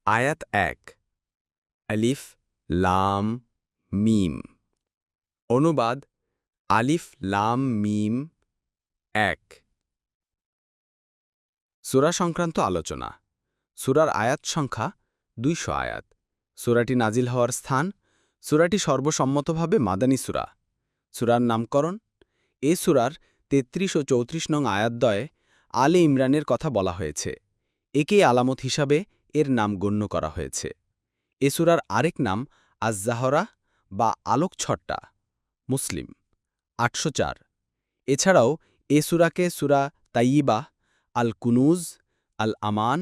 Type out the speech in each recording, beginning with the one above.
আয়াত ১ আলিফ লাম মিম অনুবাদ আলিফ লাম মিম ১ সূরা সংক্রান্ত আলোচনা সূরার আয়াত সংখ্যা ২০০ আয়াত সূরাটি নাজিল হওয়ার স্থান সূরাটি সর্বসম্মতভাবে মাদানী সূরা সূরার নামকরণ এ সূরার ৩৩ ও ৩৪ নং আয়াতদ্বয়ে আলে ইমরানের কথা বলা হয়েছে একেই আলামত হিসাবে এর নাম গণ্য করা হয়েছে এ সূরার আরেক নাম আজ-জাহরা বা আলোকছটা মুসলিম ৮০৪ এছাড়াও এ সূরাকে সূরা তাইয়িবাহ আল কুনুজ আল আমান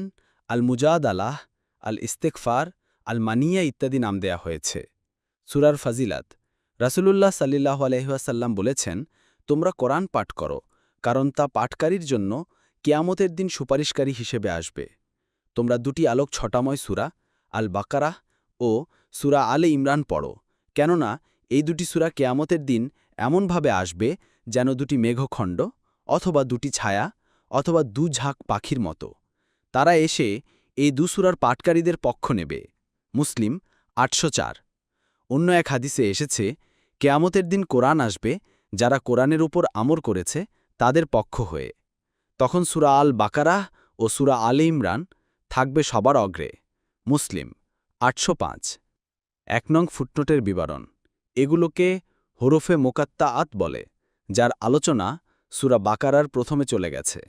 আল মুজাদালাহ আল ইস্তেগফার আল মানিয়া ইত্যাদি নাম দেয়া হয়েছে সূরার ফাজিলাত রাসূলুল্লাহ সাল্লাল্লাহু আলাইহি ওয়াসাল্লাম বলেছেন তোমরা কোরআন পাঠ করো কারণ তা পাঠকারীর জন্য কিয়ামতের দিন সুপারিশকারী হিসেবে আসবে তোমরা দুটি আলোক ছটাময় সূরা আল বাকারাহ ও সূরা আলে ইমরান পড়ো কেননা এই দুটি সূরা কিয়ামতের দিন এমনভাবে আসবে যেন দুটি মেঘখণ্ড অথবা দুটি ছায়া অথবা দু ঝাঁক পাখির মতো তারা এসে এই দু সূরার পাঠকারীদের পক্ষ নেবে মুসলিম ৮০৪ অন্য এক হাদিসে এসেছে কেয়ামতের দিন কোরআন আসবে যারা কোরআনের উপর আমল করেছে তাদের পক্ষ হয়ে তখন সূরা আল বাকারাহ ও সূরা আলে ইমরান থাকবে সবার অগ্রে মুসলিম ৮০৫ ১ নং ফুটনোটের বিবরণ এগুলোকে হরফে মোকাত্তাআত বলে যার আলোচনা সূরা বাকারার প্রথমে চলে গেছে